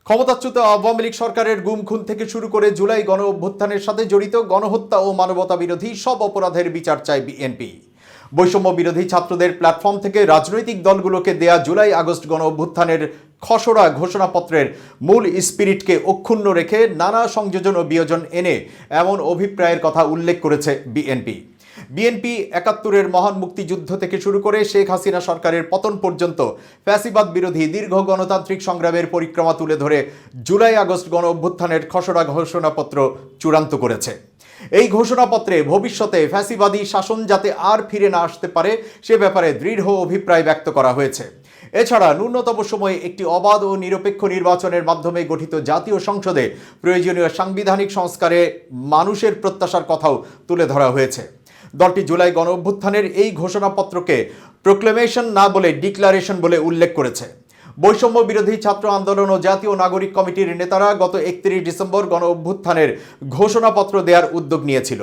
ক্ষমতাচ্যুত আওয়ামী লীগ সরকারের গুম খুন থেকে শুরু করে জুলাই গণ অভ্যুত্থানের সাথে জড়িত গণহত্যা ও মানবতা বিরোধী সব অপরাধের বিচার চায় বিএনপি। বৈষম্য বিরোধী ছাত্রদের প্ল্যাটফর্ম থেকে রাজনৈতিক দলগুলোকে দেয়া জুলাই আগস্ট গণ অভ্যুত্থানের খসড়া ঘোষণাপত্রের মূল স্পিরিটকে অক্ষুণ্ণ রেখে নানা সংযোজন ও বিয়োজন এনে এমন অভিপ্রায়ের কথা উল্লেখ করেছে বিএনপি। বিএনপি ৭১-এর মহান মুক্তিযুদ্ধ থেকে শুরু করে শেখ হাসিনা সরকারের পতন পর্যন্ত ফ্যাসিবাদ বিরোধী দীর্ঘ গণতান্ত্রিক সংগ্রামের পরিক্রমা তুলে ধরে জুলাই আগস্ট গণ অভ্যুত্থানের খসড়া ঘোষণাপত্র চূড়ান্ত করেছে। এই ঘোষণাপত্রে ভবিষ্যতে ফ্যাসিবাদী শাসন যাতে আর ফিরে না আসতে পারে সে ব্যাপারে দৃঢ় অভিপ্রায় ব্যক্ত করা হয়েছে। এছাড়া ন্যূনতম সময়ে একটি অবাধ ও নিরপেক্ষ নির্বাচনের মাধ্যমে গঠিত জাতীয় সংসদে প্রয়োজনীয় সাংবিধানিক সংস্কারে মানুষের প্রত্যাশার কথাও তুলে ধরা হয়েছে। দলটি জুলাই গণ অভ্যুত্থানের এই ঘোষণাপত্রকে প্রোক্লেমেশন না বলে ডিক্লারেশন বলে উল্লেখ করেছে। বৈষম্য বিরোধী ছাত্র আন্দোলন ও জাতীয় নাগরিক কমিটির নেতারা গত ৩১ ডিসেম্বর গণ অভ্যুত্থানের ঘোষণাপত্র দেওয়ার উদ্যোগ নিয়েছিল।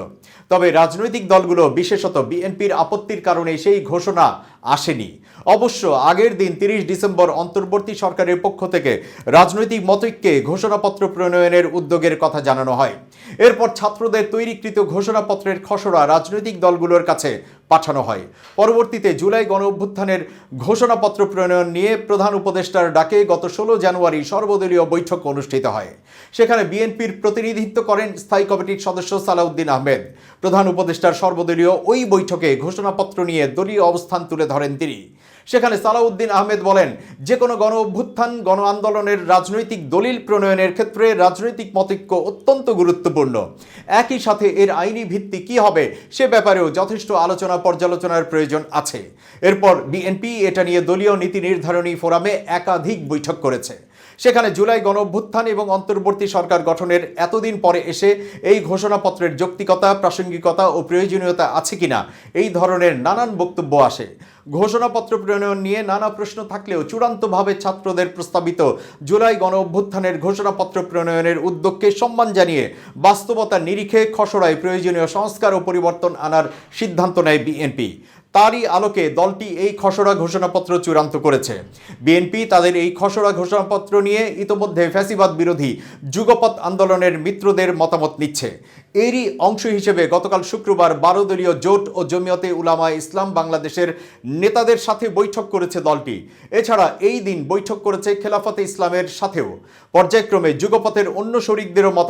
তবে রাজনৈতিক দলগুলো বিশেষত বিএনপির আপত্তির কারণে সেই ঘোষণা আসেনি। অবশ্য আগের দিন ৩০ ডিসেম্বর অন্তর্বর্তী সরকারের পক্ষ থেকে রাজনৈতিক মতৈক্যে ঘোষণাপত্র প্রণয়নের উদ্যোগের কথা জানানো হয়। এরপর ছাত্রদের তৈরিকৃত ঘোষণাপত্রের খসড়া রাজনৈতিক দলগুলোর কাছে পাঠানো হয়। পরবর্তীতে জুলাই গণ অভ্যুত্থানের ঘোষণাপত্র প্রণয়ন নিয়ে প্রধান উপদেষ্টার ডাকে গত ১৬ জানুয়ারি সর্বদলীয় বৈঠক অনুষ্ঠিত হয়। সেখানে বিএনপির প্রতিনিধিত্ব করেন স্থায়ী কমিটির সদস্য সালাউদ্দিন আহমেদ। প্রধান উপদেষ্টার সর্বদলীয় ওই বৈঠকে ঘোষণাপত্র নিয়ে দলীয় অবস্থান তুলে ধরেন তিনি। সেখানে সালাউদ্দিন আহমেদ বলেন, যে কোনো গণ অভ্যুত্থান গণ আন্দোলনের রাজনৈতিক দলিল প্রণয়নের ক্ষেত্রে রাজনৈতিক মতৈক্য অত্যন্ত গুরুত্বপূর্ণ। একই সাথে এর আইনি ভিত্তি কী হবে সে ব্যাপারেও যথেষ্ট আলোচনা পর্যালোচনার প্রয়োজন আছে। এরপর বিএনপি এটা নিয়ে দলীয় নীতি নির্ধারণী ফোরামে একাধিক বৈঠক করেছে। সেখানে জুলাই গণ অভ্যুত্থান এবং অন্তর্বর্তী সরকার গঠনের এতদিন পরে এসে এই ঘোষণাপত্রের যৌক্তিকতা, প্রাসঙ্গিকতা ও প্রয়োজনীয়তা আছে কিনা এই ধরনের নানান বক্তব্য আসে। ঘোষণাপত্র প্রণয়ন নিয়ে নানা প্রশ্ন থাকলেও চূড়ান্তভাবে ছাত্রদের প্রস্তাবিত জুলাই গণ অভ্যুত্থানের ঘোষণাপত্র প্রণয়নের উদ্যোগকে সম্মান জানিয়ে বাস্তবতার নিরিখে খসড়ায় প্রয়োজনীয় সংস্কার ও পরিবর্তন আনার সিদ্ধান্ত নেয় বিএনপি। তারই আলোকে দলটি এই খসড়া ঘোষণাপত্র চূড়ান্ত করেছে। বিএনপি তাদের এই খসড়া ঘোষণাপত্র নিয়ে ইতোমধ্যে ফ্যাসিবাদ বিরোধী যুগপৎ আন্দোলনের মিত্রদের মতামত নিচ্ছে। এরই অংশ হিসেবে গতকাল শুক্রবার ১২ দলীয় জোট ও জমিয়তে উলামা ইসলাম বাংলাদেশের নেতাদের সাথে বৈঠক করেছে দলটি। এছাড়া এই দিন বৈঠক করেছে খেলাফতে ইসলামের সাথেও। পর্যায়ক্রমে যুগপথের অন্য শরিকদেরও